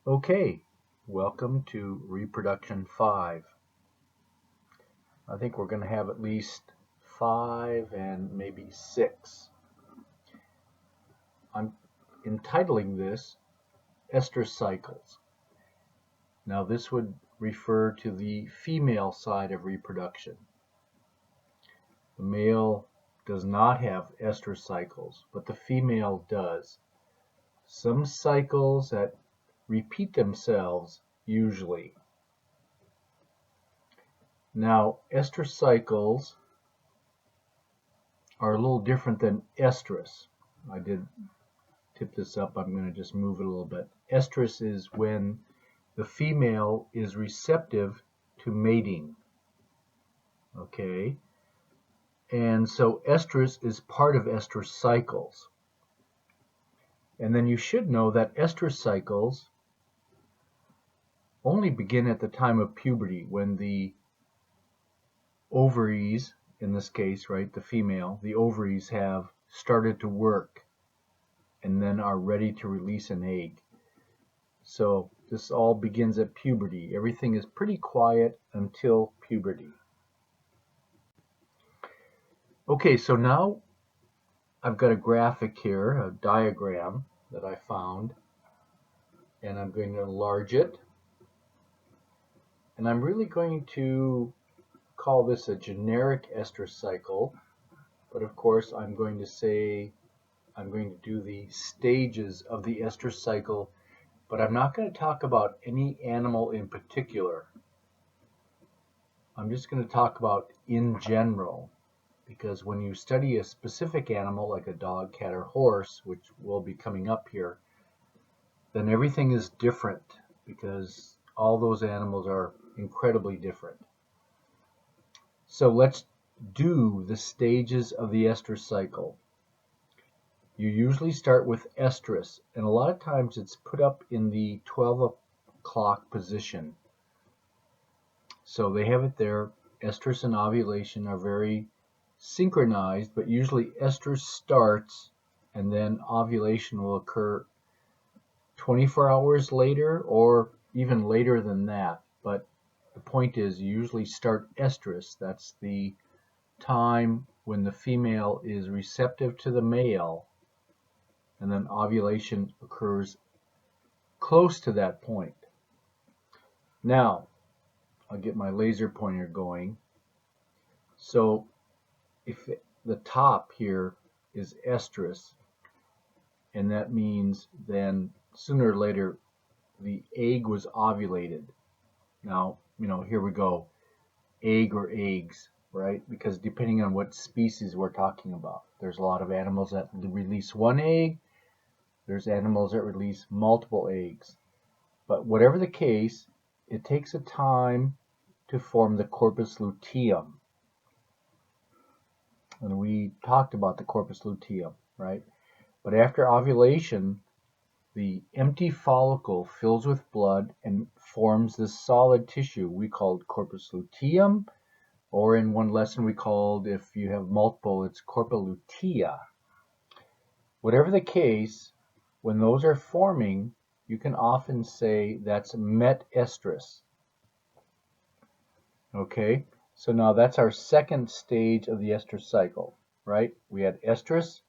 Okay, welcome to Reproduction 5. I think we're going to have at least 5 and maybe 6. I'm entitling this Estrus cycles. Now this would refer to the female side of reproduction. The male does not have estrus cycles, but the female does. Some cycles that repeat themselves usually. Now, estrus cycles are a little different than estrus. I did tip this up. I'm going to just move it a little bit. Estrus is when the female is receptive to mating. Okay? And so estrus is part of estrus cycles. And then you should know that estrus cycles only begin at the time of puberty, when the ovaries, in this case, right, the female, the ovaries have started to work and then are ready to release an egg. So this all begins at puberty. Everything is pretty quiet until puberty. Okay, so now I've got a graphic here, a diagram that I found, and I'm going to enlarge it. And I'm really going to call this a generic estrus cycle, but of course I'm going to do the stages of the estrus cycle, but I'm not going to talk about any animal in particular. I'm just going to talk about in general, because when you study a specific animal like a dog, cat, or horse, which will be coming up here, then everything is different because all those animals are incredibly different. So let's do the stages of the estrus cycle. You usually start with estrus, and a lot of times it's put up in the 12 o'clock position. So they have it there. Estrus and ovulation are very synchronized, but usually estrus starts and then ovulation will occur 24 hours later or even later than that. But the point is, you usually start estrus. That's the time when the female is receptive to the male, and then ovulation occurs close to that point. Now, I'll get my laser pointer going. So if the top here is estrus, and that means then sooner or later the egg was ovulated. Now, here we go, egg or eggs, right? Because depending on what species we're talking about, there's a lot of animals that release one egg, there's animals that release multiple eggs. But whatever the case, it takes a time to form the corpus luteum. And we talked about the corpus luteum, right? But after ovulation, the empty follicle fills with blood and forms this solid tissue we called corpus luteum, or in one lesson we called, if you have multiple, it's corpus lutea. Whatever the case, when those are forming, you can often say that's met estrus. Okay, so now that's our second stage of the estrus cycle, right? We had estrus,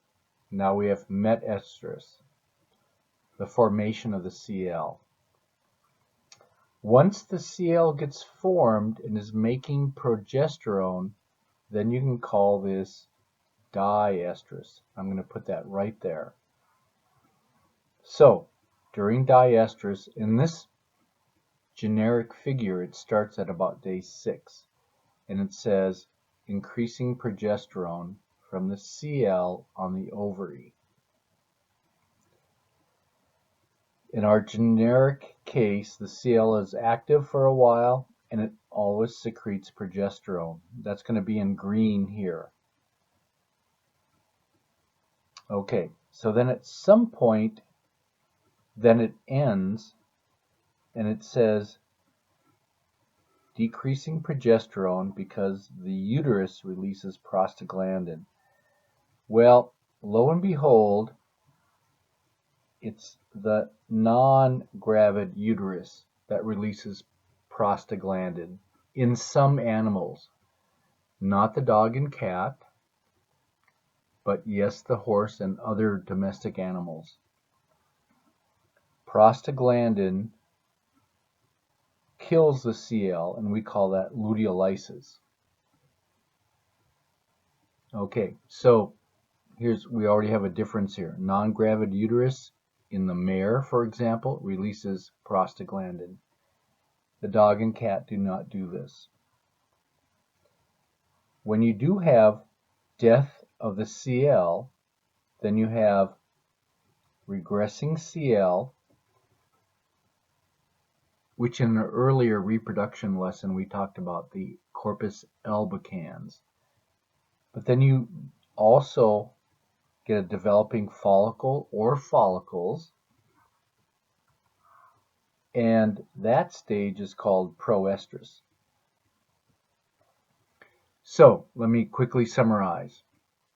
now we have met estrus, the formation of the CL. Once the CL gets formed and is making progesterone, then you can call this diestrus. I'm going to put that right there. So during diestrus, in this generic figure, it starts at about day 6, and it says increasing progesterone from the CL on the ovary. In our generic case, the CL is active for a while and it always secretes progesterone. That's going to be in green here. Okay, so then at some point, then it ends and it says decreasing progesterone because the uterus releases prostaglandin. Well, lo and behold, it's the non-gravid uterus that releases prostaglandin in some animals, not the dog and cat, but yes, the horse and other domestic animals. Prostaglandin kills the CL, and we call that luteolysis. Okay, so we already have a difference here. Non-gravid uterus in the mare, for example, releases prostaglandin. The dog and cat do not do this. When you do have death of the CL, then you have regressing CL, which in an earlier reproduction lesson we talked about the corpus albicans. But then you also get a developing follicle or follicles, and that stage is called proestrus. So let me quickly summarize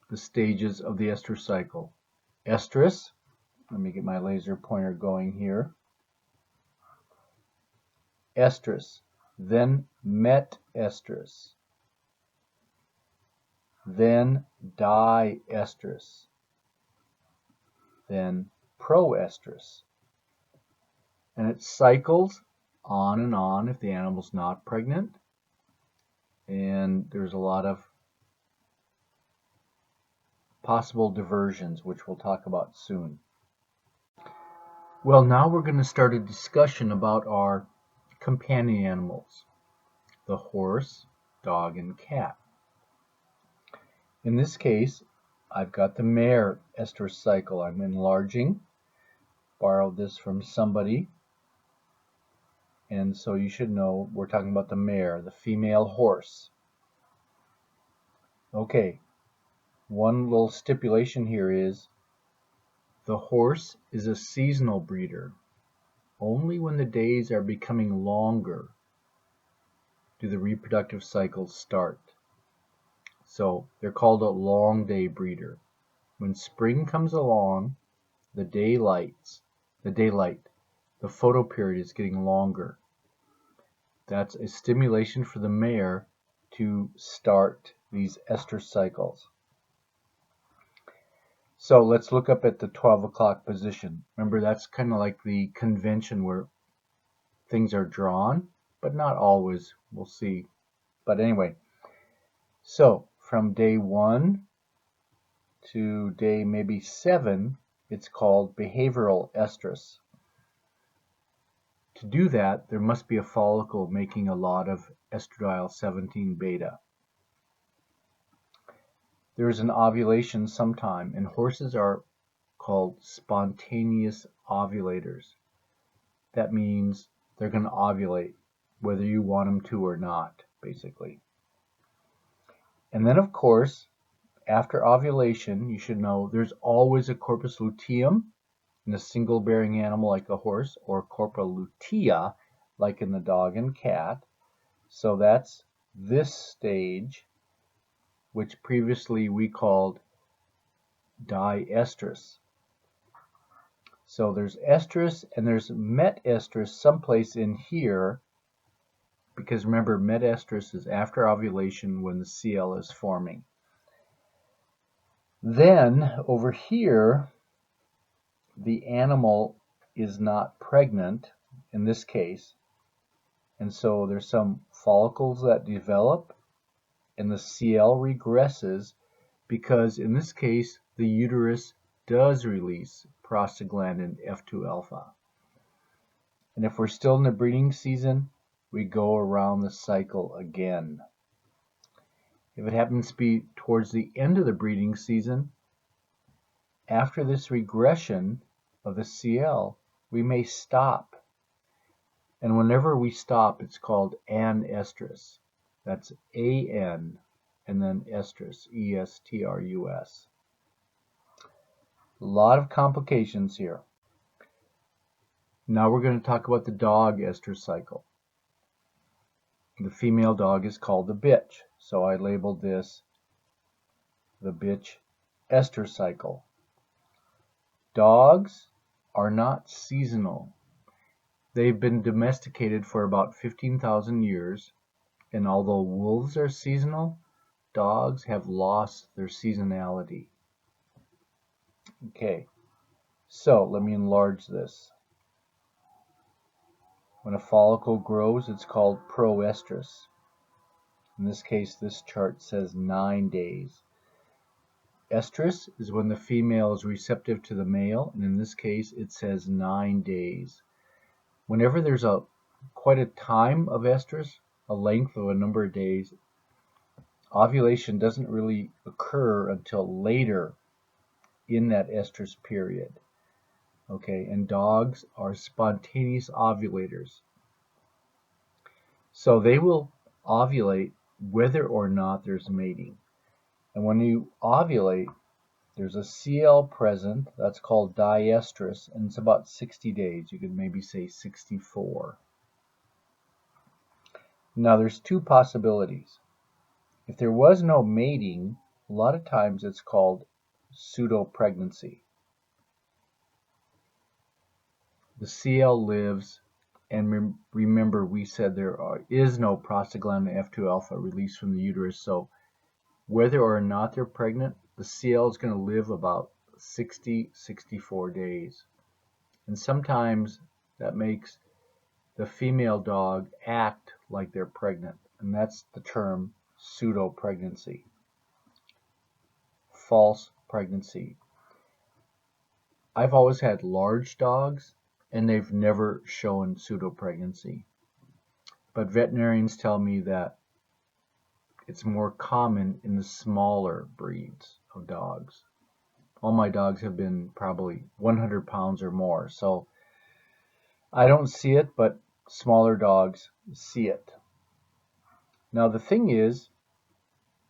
the stages of the estrus cycle. Estrus, let me get my laser pointer going here. Estrus, then metestrus, then diestrus, then proestrus. And it cycles on and on if the animal's not pregnant. And there's a lot of possible diversions, which we'll talk about soon. Well, now we're going to start a discussion about our companion animals, the horse, dog, and cat. In this case, I've got the mare estrus cycle. I'm enlarging, borrowed this from somebody, and so you should know we're talking about the mare, the female horse. Okay, one little stipulation here is the horse is a seasonal breeder. Only when the days are becoming longer do the reproductive cycles start. So they're called a long day breeder. When spring comes along, the daylight, the photoperiod is getting longer. That's a stimulation for the mare to start these estrus cycles. So let's look up at the 12 o'clock position. Remember, that's kind of like the convention where things are drawn, but not always. We'll see. But anyway, so from day 1 to day maybe 7, it's called behavioral estrus. To do that, there must be a follicle making a lot of estradiol 17 beta. There is an ovulation sometime, and horses are called spontaneous ovulators. That means they're going to ovulate, whether you want them to or not, basically. And then, of course, after ovulation, you should know there's always a corpus luteum in a single bearing animal like a horse, or corpora lutea like in the dog and cat. So that's this stage, which previously we called diestrus. So there's estrus and there's metestrus someplace in here, because remember, metestrus is after ovulation when the CL is forming. Then over here, the animal is not pregnant in this case, and so there's some follicles that develop and the CL regresses, because in this case the uterus does release prostaglandin F2 alpha. And if we're still in the breeding season, we go around the cycle again. If it happens to be towards the end of the breeding season, after this regression of the CL, we may stop. And whenever we stop, it's called anestrus. That's A-N and then estrus, E-S-T-R-U-S. A lot of complications here. Now we're going to talk about the dog estrus cycle. The female dog is called the bitch, so I labeled this the bitch estrus cycle. Dogs are not seasonal. They've been domesticated for about 15,000 years, and although wolves are seasonal, dogs have lost their seasonality. Okay, so let me enlarge this. When a follicle grows, it's called proestrus. In this case, this chart says 9 days. Estrus is when the female is receptive to the male, and in this case, it says 9 days. Whenever there's quite a time of estrus, a length of a number of days, ovulation doesn't really occur until later in that estrus period. Okay, and dogs are spontaneous ovulators. So they will ovulate whether or not there's mating. And when you ovulate, there's a CL present, that's called diestrus, and it's about 60 days. You could maybe say 64. Now there's two possibilities. If there was no mating, a lot of times it's called pseudopregnancy. The CL lives, and remember we said there is no prostaglandin F2 alpha released from the uterus, so whether or not they're pregnant, the CL is going to live about 64 days. And sometimes that makes the female dog act like they're pregnant, and that's the term pseudopregnancy, false pregnancy. I've always had large dogs, and they've never shown pseudopregnancy. But veterinarians tell me that it's more common in the smaller breeds of dogs. All my dogs have been probably 100 pounds or more, so I don't see it, but smaller dogs see it. Now the thing is,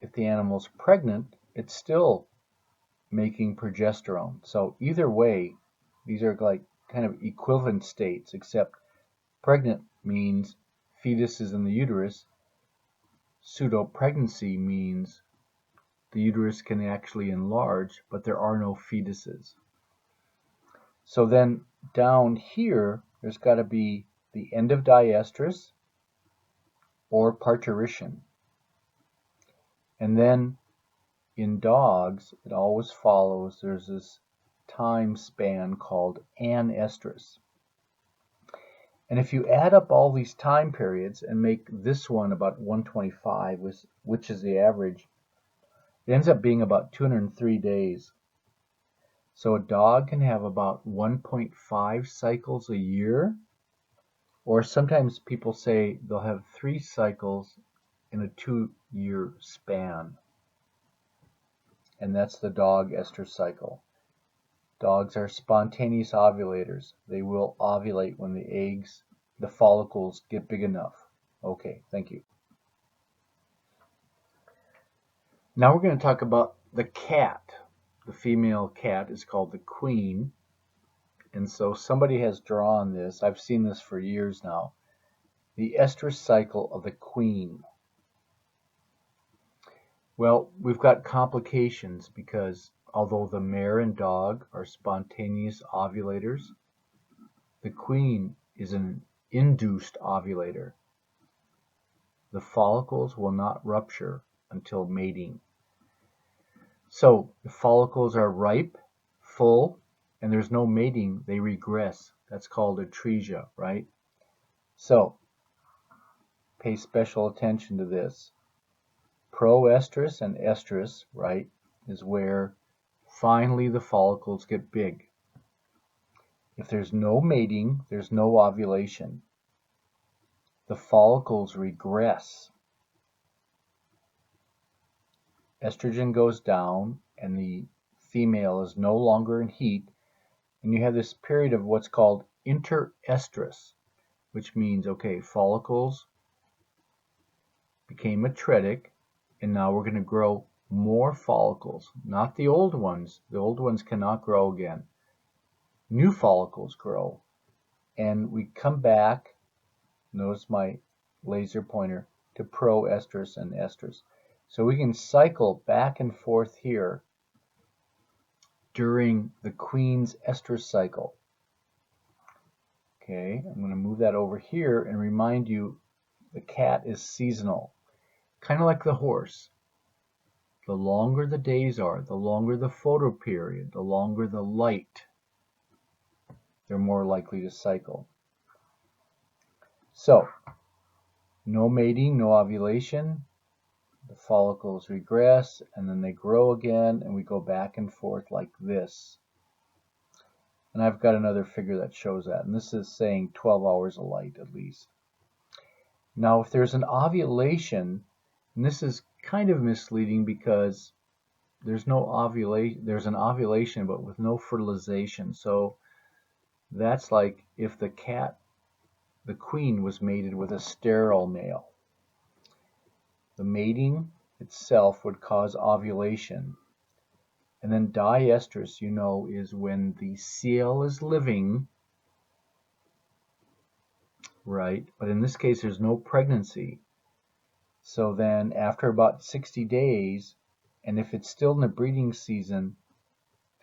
if the animal's pregnant, it's still making progesterone. So either way, these are like kind of equivalent states, except pregnant means fetus is in the uterus. Pseudopregnancy means the uterus can actually enlarge, but there are no fetuses. So then down here, there's got to be the end of diestrus or parturition. And then in dogs, it always follows, there's this time span called anestrus. And if you add up all these time periods and make this one about 125, which is the average, it ends up being about 203 days. So a dog can have about 1.5 cycles a year, or sometimes people say they'll have 3 cycles in a 2-year span. And that's the dog estrus cycle. Dogs are spontaneous ovulators. They will ovulate when the follicles get big enough. Okay, thank you. Now we're going to talk about the cat. The female cat is called the queen. And so somebody has drawn this. I've seen this for years now. The estrus cycle of the queen. Well, we've got complications because although the mare and dog are spontaneous ovulators, the queen is an induced ovulator. The follicles will not rupture until mating. So the follicles are ripe, full, and there's no mating, they regress. That's called atresia, right? So pay special attention to this. Proestrus and estrus, right, is where finally the follicles get big. If there's no mating, there's no ovulation. The follicles regress. Estrogen goes down and the female is no longer in heat, and you have this period of what's called interestrus, which means, okay, follicles became atretic, and now we're going to grow more follicles, not the old ones. The old ones cannot grow again. New follicles grow, and we come back, notice my laser pointer, to proestrus and estrus. So we can cycle back and forth here during the queen's estrus cycle. Okay, I'm going to move that over here and remind you the cat is seasonal, kind of like the horse. The longer the days are, the longer the photo period, the longer the light, they're more likely to cycle. So, no mating, no ovulation, the follicles regress, and then they grow again, and we go back and forth like this. And I've got another figure that shows that, and this is saying 12 hours of light at least. Now, if there's an ovulation, and this is kind of misleading because there's no ovulation, there's an ovulation but with no fertilization. So that's like if the queen was mated with a sterile male. The mating itself would cause ovulation. And then diestrus, you know, is when the CL is living, right? But in this case, there's no pregnancy. So then after about 60 days, and if it's still in the breeding season,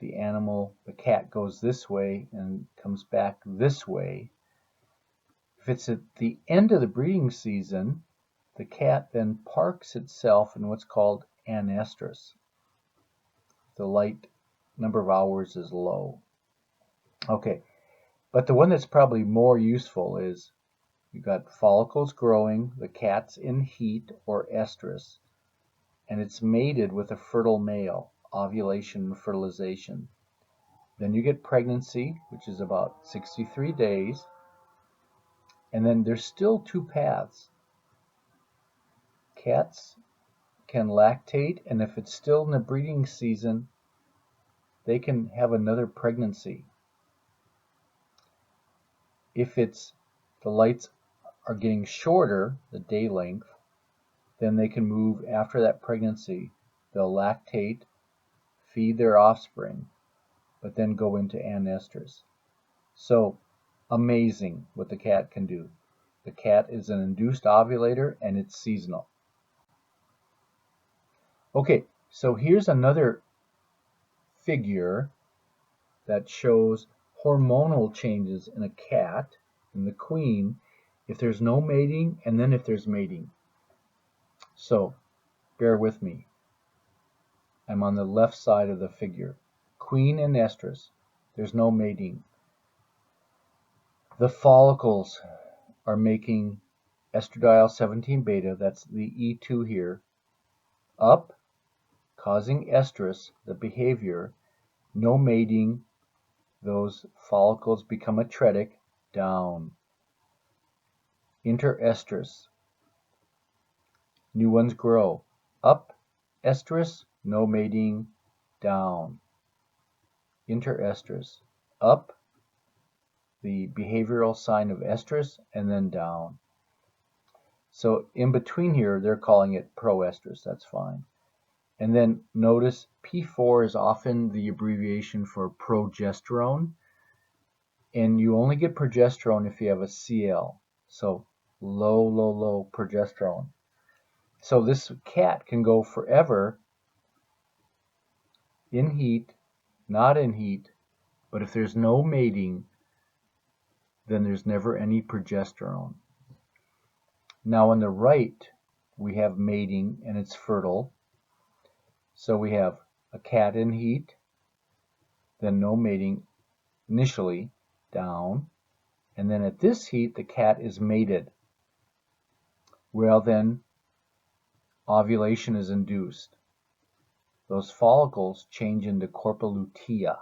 the animal, the cat, goes this way and comes back this way. If it's at the end of the breeding season, the cat then parks itself in what's called an estrus. The light number of hours is low. Okay, but the one that's probably more useful is you've got follicles growing, the cat's in heat or estrus, and it's mated with a fertile male, ovulation and fertilization. Then you get pregnancy, which is about 63 days, and then there's still two paths. Cats can lactate, and if it's still in the breeding season, they can have another pregnancy. If the lights are getting shorter, the day length, then they can move after that pregnancy. They'll lactate, feed their offspring, but then go into anestrus. So amazing what the cat can do. The cat is an induced ovulator and it's seasonal. Okay, so here's another figure that shows hormonal changes in a cat, in the queen, if there's no mating and then if there's mating. So bear with me. I'm on the left side of the figure. Queen and estrus. There's no mating. The follicles are making estradiol 17 beta, that's the E2 here, up, causing estrus, the behavior, no mating, those follicles become atretic, down. Interestrus, new ones grow, up, estrus, no mating, down. Interestrus, up, the behavioral sign of estrus, and then down. So in between here, they're calling it proestrus, that's fine. And then notice P4 is often the abbreviation for progesterone, and you only get progesterone if you have a CL, so low progesterone. So this cat can go forever in heat, not in heat, but if there's no mating, then there's never any progesterone. Now on the right, we have mating and it's fertile. So we have a cat in heat, then no mating initially, down, and then at this heat the cat is mated. Well then, ovulation is induced. Those follicles change into corpora lutea.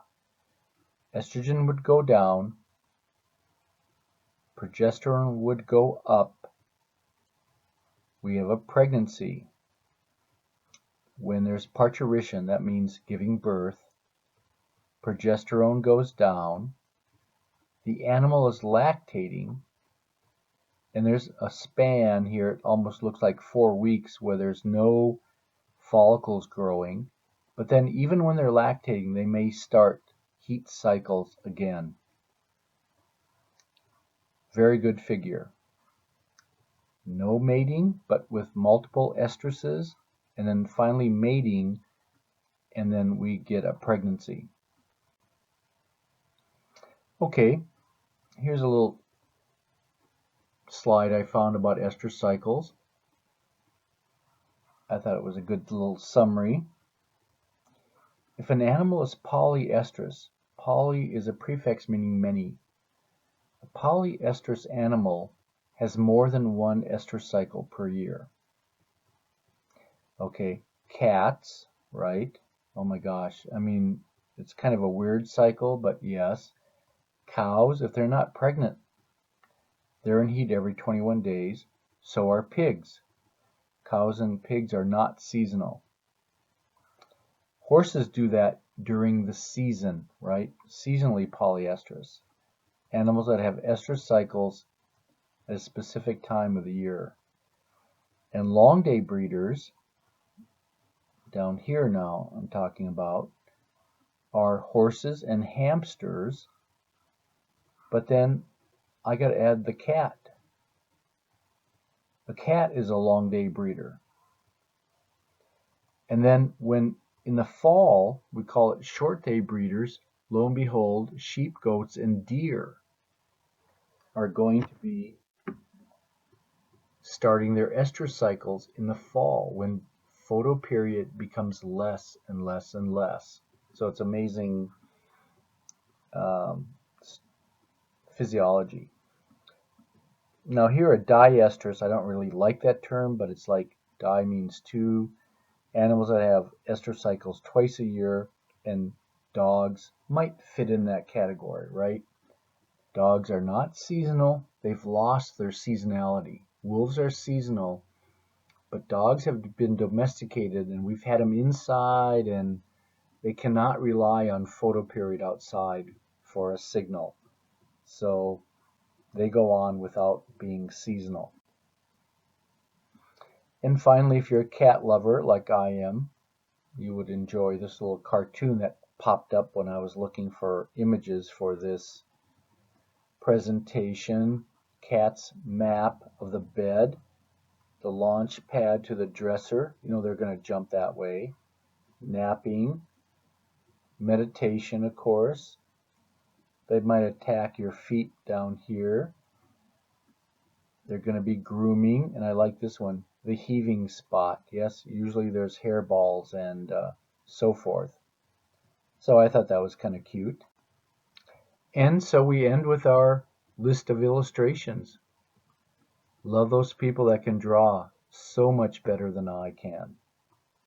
Estrogen would go down, progesterone would go up. We have a pregnancy. When there's parturition, that means giving birth, progesterone goes down, the animal is lactating, and there's a span here, it almost looks like 4 weeks where there's no follicles growing, but then even when they're lactating, they may start heat cycles again. Very good figure. No mating, but with multiple estruses, and then finally mating, and then we get a pregnancy. Okay, here's a little slide I found about estrus cycles. I thought it was a good little summary. If an animal is polyestrous, poly is a prefix meaning many. A polyestrous animal has more than one estrus cycle per year. Okay, cats, right? Oh my gosh, I mean, it's kind of a weird cycle, but yes. Cows, if they're not pregnant, they're in heat every 21 days. So are pigs. Cows and pigs are not seasonal. Horses do that during the season, right? Seasonally polyestrous. Animals that have estrus cycles at a specific time of the year. And long day breeders, down here now I'm talking about, are horses and hamsters, but then I got to add the cat. A cat is a long day breeder. And then when in the fall, we call it short day breeders, lo and behold, sheep, goats, and deer are going to be starting their estrus cycles in the fall when photoperiod becomes less and less and less. So it's amazing physiology. Now here a diestrus, I don't really like that term, but it's like di means two. Animals that have estrus cycles twice a year, and dogs might fit in that category, right? Dogs are not seasonal. They've lost their seasonality. Wolves are seasonal, but dogs have been domesticated and we've had them inside, and they cannot rely on photoperiod outside for a signal. So they go on without being seasonal. And finally, if you're a cat lover like I am, you would enjoy this little cartoon that popped up when I was looking for images for this presentation. Cat's map of the bed, the launch pad to the dresser, you know they're going to jump that way, napping, meditation, of course. They might attack your feet down here. They're going to be grooming, and I like this one, the heaving spot. Yes, usually there's hairballs and so forth. So I thought that was kind of cute. And so we end with our list of illustrations. Love those people that can draw so much better than I can.